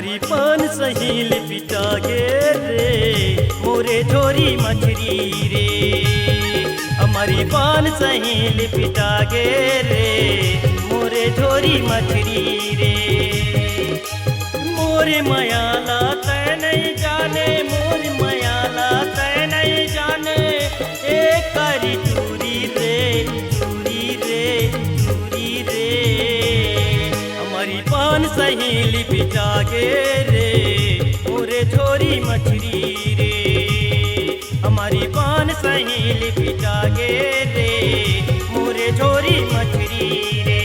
हमारी पान सहील पिटा गे रे मोरे झोरी मछरी रे। हमारी पान सहील पिटा गे रे मोरे झोरी मछरी रे। मोरे मयाला तय नहीं जाने, मोर मयाला तय नहीं जाने, एक करी चूरी रे चूरी रे चूरी रे। हमारी पान सहील पिटा गे रे मोरे झोरी मछरी रे। हमारी पान सहील पिटा गे रे मोरे झोरी मछरी रे।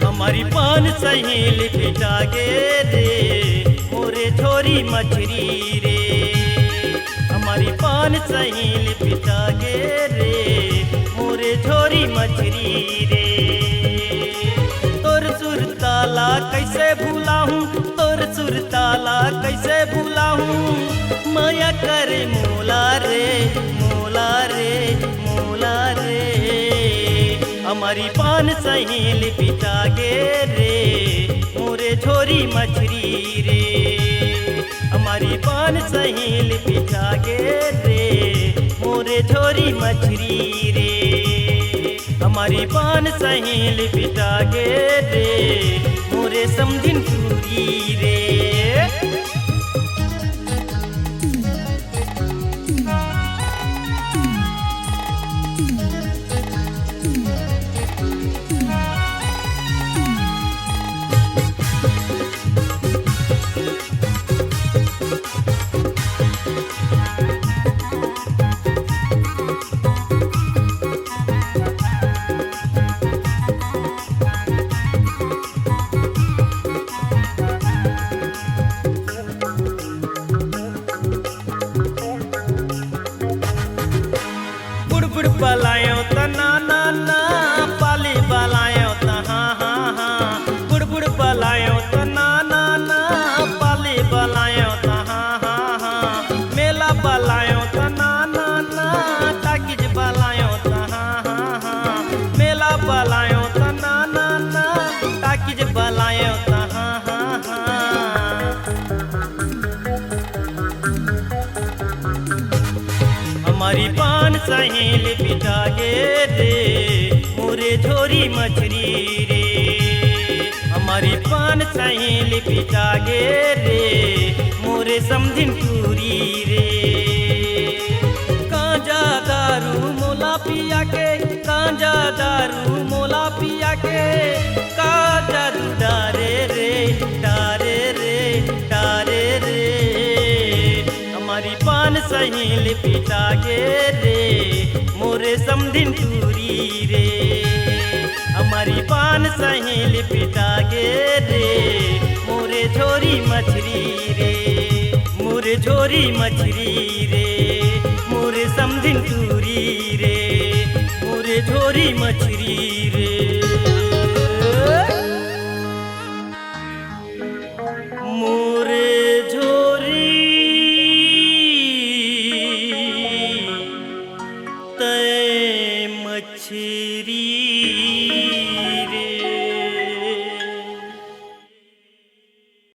हमारी पान सहील पिटा गे रे मोरे झोरी मछरी रे। हमारी पान सहील पिटा गे रे मोरे झोरी मछरी रे। तोर सुरताला कैसे भूला हूँ, तोर सुरताला कैसे भूला हूँ, माया करे मोला रे मोला रे मोला रे। हमारी पान सहील पिटा गे रे मोरे झोरी मछरी रे। हमारी पान सहील पिटा गे रे मोरे झोरी मछरी रे। हमारी पान सहील पिटा गे रे मोरे समझिन पूरी रे। बलायो त ना ना ना, पाली बलायो त हाँ हाँ हाँ। बुड़ बुड़ बलायो त ना ना ना, पाली बलायो त हाँ हाँ हाँ। मेला बलायो त ना ना ना, टाकिज बलायो त हाँ हाँ हाँ। मेला बलायो त ना ना ना, टाकिज बलायो त हाँ हाँ हाँ। हमारी पान सहील पिटा गे रे मोरे झोरी मछरी रे। हमारी पान सहील पिटा गे रे मोरे समझिन पूरी रे। कांजा दारू मोला पिया के, कांजा दारू मोला पिया के, का जादू डारे रे डारे रे डारे रे। हमारी पान सहील पिटा गे रे मोरे समझिन पूरी रे। हमारी पान सहील पिटा गे रे मोरे झोरी मछरी रे मोरे झोरी मछरी रे मोरे समझिन पूरी रे मोरे झोरी मछरी रे। मोरे झोरी तय मछरी